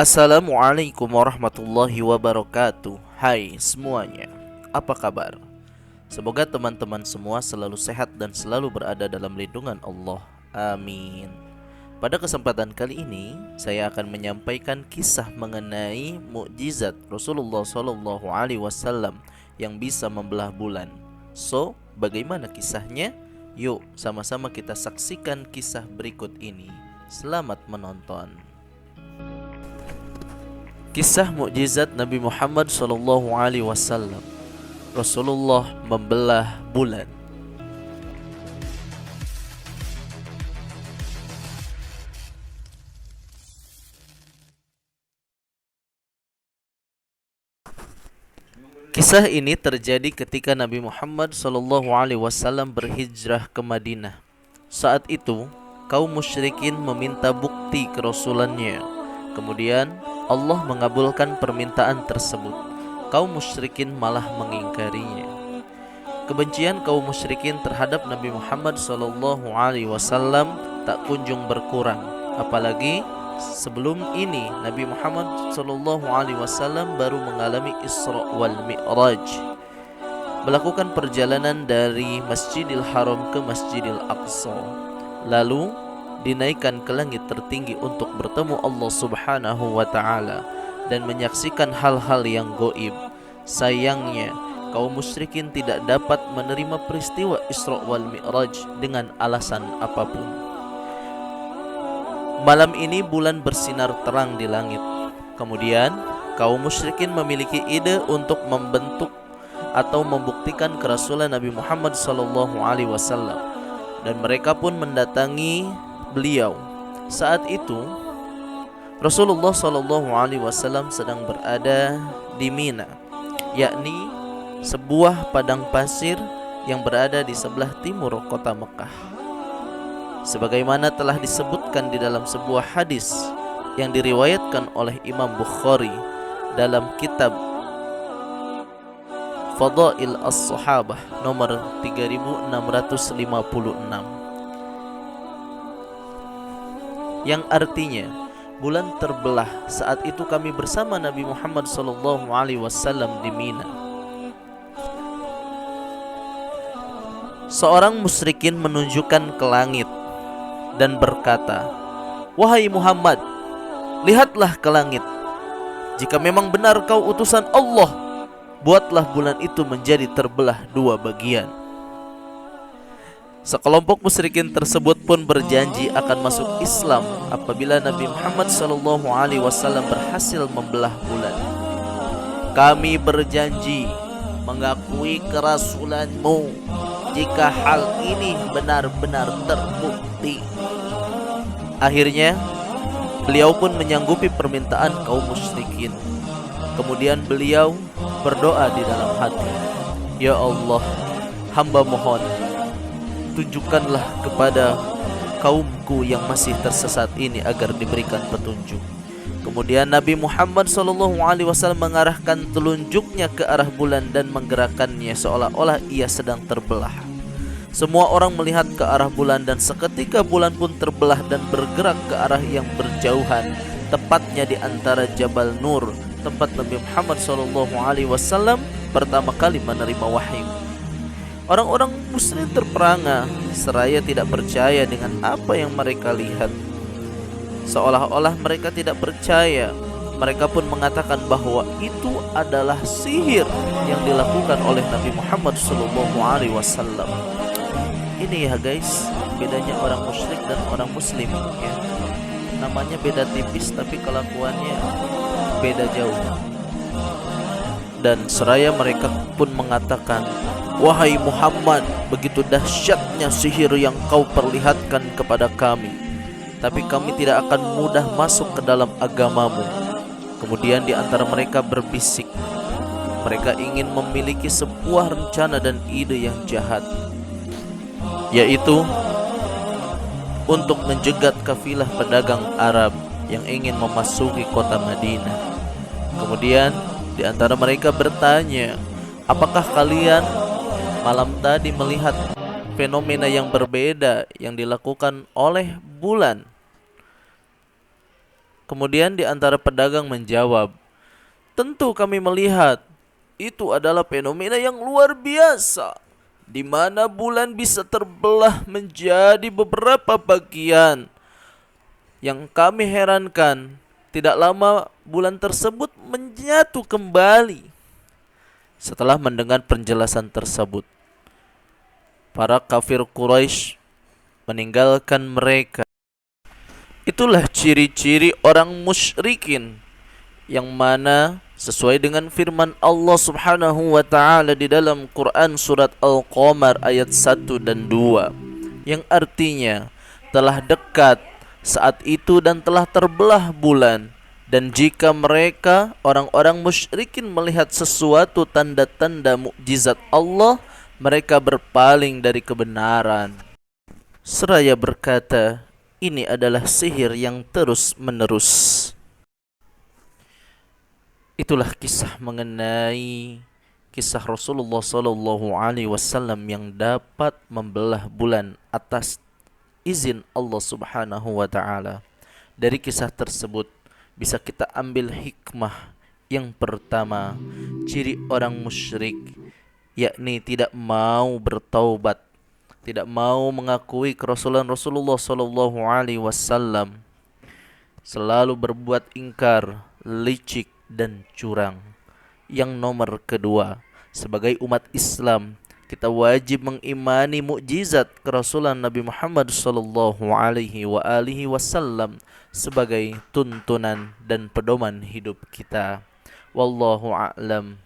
Assalamualaikum warahmatullahi wabarakatuh. Hai semuanya, apa kabar? Semoga teman-teman semua selalu sehat dan selalu berada dalam lindungan Allah. Amin. Pada kesempatan kali ini, saya akan menyampaikan kisah mengenai mukjizat Rasulullah SAW yang bisa membelah bulan. So, bagaimana kisahnya? Yuk, sama-sama kita saksikan kisah berikut ini. Selamat menonton. Kisah mukjizat Nabi Muhammad SAW. Rasulullah membelah bulan. Kisah ini terjadi ketika Nabi Muhammad SAW berhijrah ke Madinah. Saat itu, kaum musyrikin meminta bukti kerasulannya. Kemudian Allah mengabulkan permintaan tersebut. Kaum musyrikin malah mengingkarinya. Kebencian kaum musyrikin terhadap Nabi Muhammad SAW tak kunjung berkurang. Apalagi sebelum ini Nabi Muhammad SAW baru mengalami Isra wal Mi'raj, melakukan perjalanan dari Masjidil Haram ke Masjidil Aqsa, lalu dinaikkan ke langit tertinggi untuk bertemu Allah Subhanahu wa ta'ala dan menyaksikan hal-hal yang gaib. Sayangnya, kaum musyrikin tidak dapat menerima peristiwa Isra wal Mi'raj dengan alasan apapun. Malam ini bulan bersinar terang di langit. Kemudian, kaum musyrikin memiliki ide untuk membentuk atau membuktikan kerasulan Nabi Muhammad SAW, dan mereka pun mendatangi beliau. Saat itu Rasulullah SAW sedang berada di Mina, yakni sebuah padang pasir yang berada di sebelah timur kota Mekah. Sebagaimana telah disebutkan di dalam sebuah hadis yang diriwayatkan oleh Imam Bukhari dalam kitab Fadail As-Sahabah nomor 3656, yang artinya bulan terbelah saat itu kami bersama Nabi Muhammad SAW di Mina. Seorang musyrikin menunjukkan ke langit dan berkata, "Wahai Muhammad, lihatlah ke langit. Jika memang benar kau utusan Allah, buatlah bulan itu menjadi terbelah dua bagian." Sekelompok musyrikin tersebut pun berjanji akan masuk Islam apabila Nabi Muhammad SAW berhasil membelah bulan. "Kami berjanji mengakui kerasulanmu jika hal ini benar-benar terbukti." Akhirnya, beliau pun menyanggupi permintaan kaum musyrikin. Kemudian beliau berdoa di dalam hati, "Ya Allah, hamba mohon, tunjukkanlah kepada kaumku yang masih tersesat ini agar diberikan petunjuk." Kemudian Nabi Muhammad SAW mengarahkan telunjuknya ke arah bulan dan menggerakkannya seolah-olah ia sedang terbelah. Semua orang melihat ke arah bulan dan seketika bulan pun terbelah dan bergerak ke arah yang berjauhan, tepatnya di antara Jabal Nur, tempat Nabi Muhammad SAW pertama kali menerima wahyu. Orang-orang muslim terperangah seraya tidak percaya dengan apa yang mereka lihat. Seolah-olah mereka tidak percaya. Mereka pun mengatakan bahwa itu adalah sihir yang dilakukan oleh Nabi Muhammad SAW. Ini ya guys, bedanya orang musyrik dan orang muslim ya. Namanya beda tipis tapi kelakuannya beda jauh. Dan seraya mereka pun mengatakan, "Wahai Muhammad, begitu dahsyatnya sihir yang kau perlihatkan kepada kami, tapi kami tidak akan mudah masuk ke dalam agamamu." Kemudian di antara mereka berbisik, mereka ingin memiliki sebuah rencana dan ide yang jahat, yaitu untuk menjegat kafilah pedagang Arab yang ingin memasuki kota Madinah. Kemudian di antara mereka bertanya, "Apakah kalian malam tadi melihat fenomena yang berbeda yang dilakukan oleh bulan?" Kemudian di antara pedagang menjawab, tentu kami melihat itu adalah fenomena yang luar biasa, di mana bulan bisa terbelah menjadi beberapa bagian. Yang kami herankan, tidak lama bulan tersebut menyatu kembali. Setelah mendengar penjelasan tersebut, para kafir Quraisy meninggalkan mereka. Itulah ciri-ciri orang musyrikin, yang mana sesuai dengan firman Allah Subhanahu wa taala di dalam Quran surat Al-Qamar ayat 1 dan 2, yang artinya telah dekat saat itu dan telah terbelah bulan, dan jika mereka orang-orang musyrikin melihat sesuatu tanda-tanda mukjizat Allah, mereka berpaling dari kebenaran seraya berkata, ini adalah sihir yang terus-menerus. Itulah kisah mengenai kisah Rasulullah Sallallahu Alaihi Wasallam yang dapat membelah bulan atas izin Allah Subhanahu Wa Taala. Dari kisah tersebut bisa kita ambil hikmah. Yang pertama, ciri orang musyrik, yakni tidak mau bertaubat, tidak mau mengakui kerasulan Rasulullah Sallallahu Alaihi Wasallam, selalu berbuat ingkar, licik dan curang. Yang nomor kedua, sebagai umat Islam, kita wajib mengimani mukjizat kerasulan Nabi Muhammad sallallahu alaihi wasallam sebagai tuntunan dan pedoman hidup kita. Wallahu a'lam.